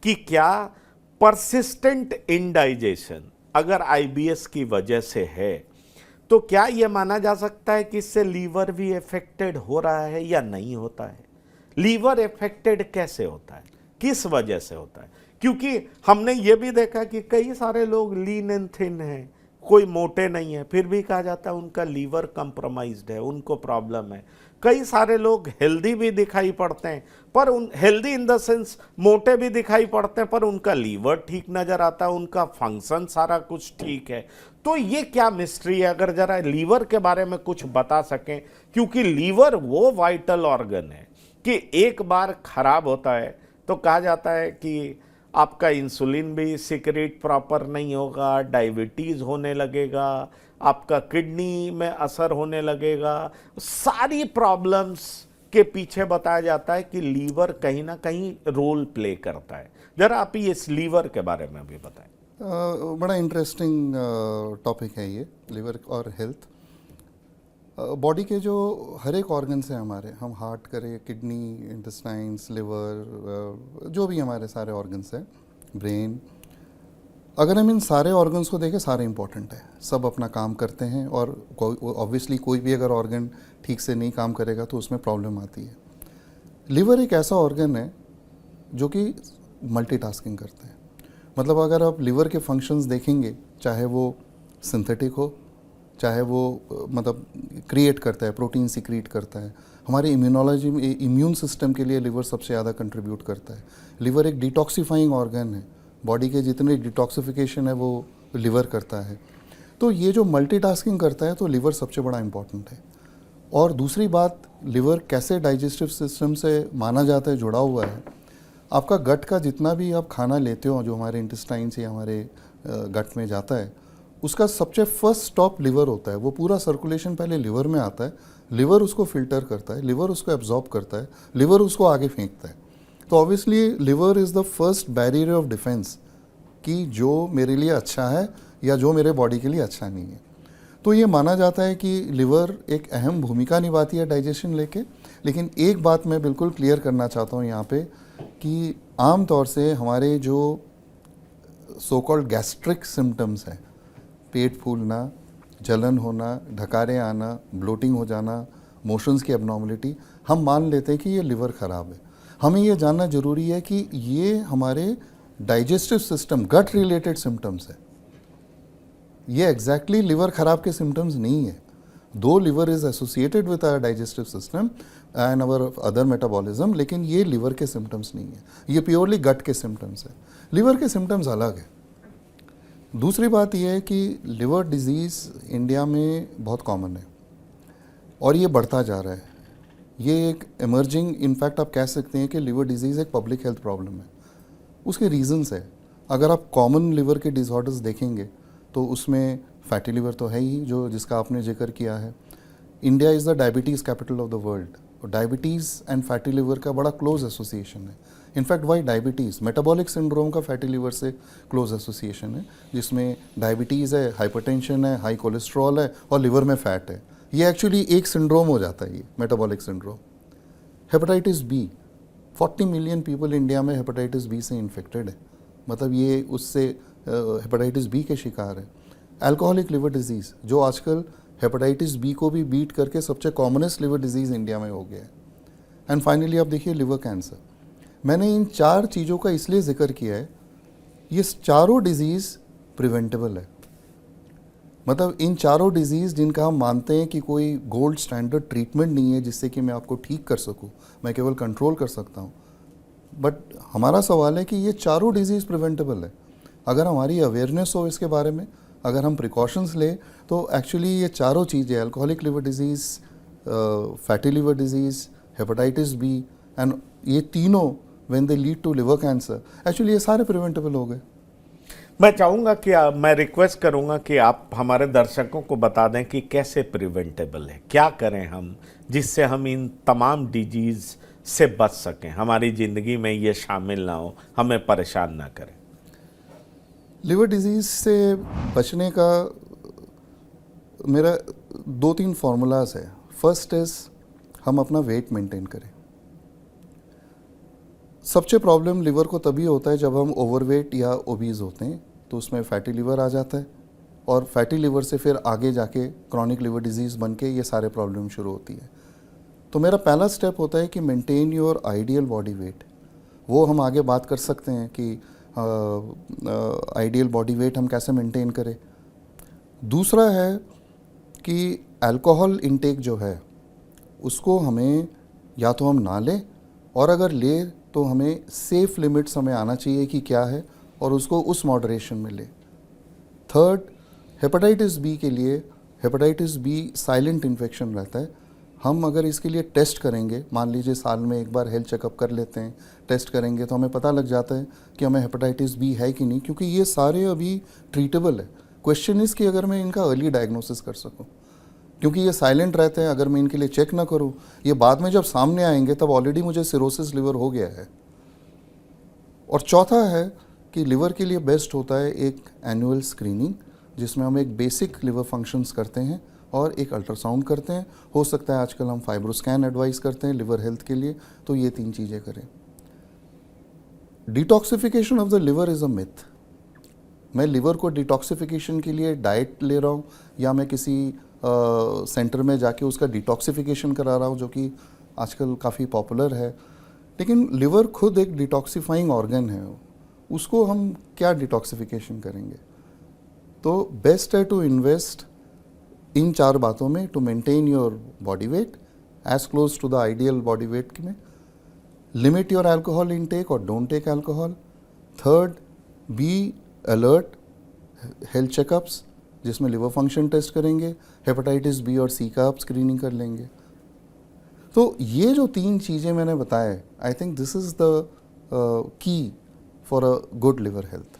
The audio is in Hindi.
कि क्या परसिस्टेंट इंडाइजेशन अगर आईबीएस की वजह से है तो क्या यह माना जा सकता है कि इससे लीवर भी अफेक्टेड हो रहा है या नहीं होता है? लीवर अफेक्टेड कैसे होता है, किस वजह से होता है? क्योंकि हमने ये भी देखा कि कई सारे लोग लीन एंड थिन हैं, कोई मोटे नहीं है, फिर भी कहा जाता है उनका लीवर कंप्रोमाइज्ड है, उनको प्रॉब्लम है। कई सारे लोग हेल्दी भी दिखाई पड़ते हैं, पर उन हेल्दी इन द सेंस मोटे भी दिखाई पड़ते हैं, पर उनका लीवर ठीक नजर आता है, उनका फंक्शन सारा कुछ ठीक है। तो ये क्या मिस्ट्री है? अगर जरा लीवर के बारे में कुछ बता सकें, क्योंकि लीवर वो वाइटल ऑर्गन है कि एक बार खराब होता है तो कहा जाता है कि आपका इंसुलिन भी सिक्रेट प्रॉपर नहीं होगा, डायबिटीज होने लगेगा, आपका किडनी में असर होने लगेगा। सारी प्रॉब्लम्स के पीछे बताया जाता है कि लीवर कहीं ना कहीं रोल प्ले करता है। जरा आप ये इस लीवर के बारे में भी बताएं। बड़ा इंटरेस्टिंग टॉपिक है ये, लिवर और हेल्थ। बॉडी के जो हर एक ऑर्गन्स हैं हमारे, हम हार्ट करें, किडनी, इंटेस्टाइन्स, लिवर, जो भी हमारे सारे ऑर्गन्स हैं, ब्रेन, अगर हम इन सारे ऑर्गन्स को देखें, सारे इंपॉर्टेंट है, सब अपना काम करते हैं। और ऑब्वियसली कोई भी अगर ऑर्गन ठीक से नहीं काम करेगा तो उसमें प्रॉब्लम आती है। लिवर एक ऐसा ऑर्गन है जो कि मल्टीटास्किंग करते हैं। मतलब अगर आप लिवर के फंक्शंस देखेंगे, चाहे वो सिंथेटिक हो, चाहे वो मतलब क्रिएट करता है, प्रोटीन सिक्रीट करता है, हमारे इम्यूनोलॉजी में, इम्यून सिस्टम के लिए लिवर सबसे ज़्यादा कंट्रीब्यूट करता है। लिवर एक डिटॉक्सिफाइंग ऑर्गन है, बॉडी के जितने डिटॉक्सिफिकेशन है वो लिवर करता है। तो ये जो मल्टीटास्किंग करता है तो लिवर सबसे बड़ा इम्पॉर्टेंट है। और दूसरी बात, लिवर कैसे डाइजेस्टिव सिस्टम से माना जाता है जुड़ा हुआ है, आपका गट का जितना भी आप खाना लेते हो जो हमारे इंटेस्टाइन से हमारे गट में जाता है, उसका सबसे फर्स्ट स्टॉप लिवर होता है। वो पूरा सर्कुलेशन पहले लिवर में आता है, लिवर उसको फिल्टर करता है, लिवर उसको एब्जॉर्ब करता है, लिवर उसको आगे फेंकता है। तो obviously liver is the first barrier of defence कि जो मेरे लिए अच्छा है या जो मेरे बॉडी के लिए अच्छा नहीं है। तो ये माना जाता है कि लिवर एक अहम भूमिका निभाती है डाइजेशन लेके। लेकिन एक बात मैं बिल्कुल क्लियर करना चाहता हूँ यहाँ पे कि आम तौर से हमारे जो सो कॉल्ड गैस्ट्रिक सिम्टम्स हैं, पेट फूलना, जलन होना, ढकारे आना, ब्लोटिंग हो जाना, मोशंस की एबनॉर्मलिटी, हम मान लेते हैं कि ये लिवर ख़राब है। हमें ये जानना ज़रूरी है कि ये हमारे डाइजेस्टिव सिस्टम, गट रिलेटेड सिम्टम्स है, ये एग्जैक्टली लिवर ख़राब के सिम्टम्स नहीं है। दो liver is associated with our digestive system and our other metabolism, लेकिन ये लिवर के सिम्टम्स नहीं है, ये प्योरली गट के सिम्टम्स है। लिवर के सिम्टम्स अलग है। दूसरी बात यह है कि लिवर डिजीज़ इंडिया में बहुत कॉमन है और ये बढ़ता जा रहा है। ये एक एमर्जिंग, इनफैक्ट आप कह सकते हैं कि लिवर डिजीज़ एक पब्लिक हेल्थ प्रॉब्लम है। उसके रीजंस है। अगर आप कॉमन लिवर के डिसऑर्डर्स देखेंगे तो उसमें फैटी लिवर तो है ही, जो जिसका आपने जिक्र किया है। India is the diabetes capital of the world, और डायबिटीज़ एंड फैटी लिवर का बड़ा क्लोज एसोसिएशन है। In fact why diabetes, metabolic syndrome का फैटी लिवर से क्लोज एसोसिएशन है, जिसमें डायबिटीज़ है, हाइपरटेंशन है, हाई कोलेस्ट्रॉल है और लिवर में फैट है। ये एक्चुअली एक सिंड्रोम हो जाता है, ये metabolic syndrome. Hepatitis B, 40 million people India में हेपेटाइटिस बी से इन्फेक्टेड है, मतलब ये उससे हेपेटाइटिस बी के शिकार है। अल्कोहलिक लिवर डिजीज़, जो आजकल हेपेटाइटिस बी को भी बीट करके सबसे कॉमनेस्ट लिवर डिजीज़ इंडिया में हो गया है। एंड फाइनली आप देखिए लिवर कैंसर। मैंने इन चार चीज़ों का इसलिए जिक्र किया है, ये चारों डिजीज़ प्रिवेंटेबल है। मतलब इन चारों डिजीज़ जिनका हम मानते हैं कि कोई गोल्ड स्टैंडर्ड ट्रीटमेंट नहीं है जिससे कि मैं आपको ठीक कर सकूं, मैं केवल कंट्रोल कर सकता हूं, बट हमारा सवाल है कि ये चारों डिजीज़ प्रिवेंटेबल है। अगर हमारी अवेयरनेस हो इसके बारे में, अगर हम प्रिकॉशंस लें, तो एक्चुअली ये चारों चीज़ें, alcoholic liver disease, fatty liver disease, hepatitis B, and ये तीनों when they lead to liver cancer, actually ये सारे प्रिवेंटेबल हो गए। मैं चाहूँगा कि मैं रिक्वेस्ट करूँगा कि आप हमारे दर्शकों को बता दें कि कैसे प्रिवेंटेबल है, क्या करें हम जिससे हम इन तमाम डिजीज़ से बच सकें, हमारी ज़िंदगी में ये शामिल ना हो, हमें परेशान ना करें। लिवर डिजीज़ से बचने का मेरा 2-3 फार्मूलाज है। फर्स्ट इज़ हम अपना वेट मेंटेन करें। सबसे प्रॉब्लम लिवर को तभी होता है जब हम ओवरवेट या ओबीज होते हैं, तो उसमें फैटी लिवर आ जाता है और फैटी लिवर से फिर आगे जाके क्रॉनिक लिवर डिजीज़ बन के ये सारे प्रॉब्लम शुरू होती है। तो मेरा पहला स्टेप होता है कि maintain your ideal body wait. वो हम आगे बात कर सकते हैं कि आइडियल बॉडी वेट हम कैसे मेंटेन करें। दूसरा है कि अल्कोहल इंटेक जो है उसको हमें या तो हम ना लें, और अगर ले तो हमें सेफ लिमिट्स हमें आना चाहिए कि क्या है, और उसको उस मॉडरेशन में ले। थर्ड, हेपेटाइटिस बी के लिए, हेपेटाइटिस बी साइलेंट इन्फेक्शन रहता है। हम अगर इसके लिए टेस्ट करेंगे, मान लीजिए साल में एक बार हेल्थ चेकअप कर लेते हैं, टेस्ट करेंगे तो हमें पता लग जाता है कि हमें हेपेटाइटिस बी है कि नहीं, क्योंकि ये सारे अभी ट्रीटेबल है। क्वेश्चन इज़ कि अगर मैं इनका अर्ली डायग्नोसिस कर सकूं, क्योंकि ये साइलेंट रहते हैं, अगर मैं इनके लिए चेक ना करूं, ये बाद में जब सामने आएंगे तब ऑलरेडी मुझे सिरोसिस लिवर हो गया है। और चौथा है कि लिवर के लिए बेस्ट होता है एक एनुअल स्क्रीनिंग, जिसमें हम एक बेसिक लिवर फंक्शंस करते हैं और एक अल्ट्रासाउंड करते हैं। हो सकता है आजकल हम फाइब्रोस्कैन एडवाइस करते हैं लिवर हेल्थ के लिए, तो ये 3 चीज़ें करें। Detoxification of the liver is a myth. मैं लिवर को डिटॉक्सिफिकेशन के लिए डाइट ले रहा हूँ या मैं किसी सेंटर में जाके उसका डिटॉक्सिफिकेशन करा रहा हूँ, जो कि आजकल काफ़ी पॉपुलर है। लेकिन लिवर खुद एक डिटॉक्सिफाइंग ऑर्गन है, उसको हम क्या डिटॉक्सिफिकेशन करेंगे। तो बेस्ट है टू इन्वेस्ट इन 4 बातों में, to maintain your body weight as close to the ideal body weight में, लिमिट योर अल्कोहल इनटेक और don't take alcohol. Third, be alert, health checkups जिसमें लिवर फंक्शन टेस्ट करेंगे, हेपेटाइटिस बी और सी का आप स्क्रीनिंग कर लेंगे। तो ये जो 3 चीज़ें मैंने बताए, I think this is the key for a good liver health.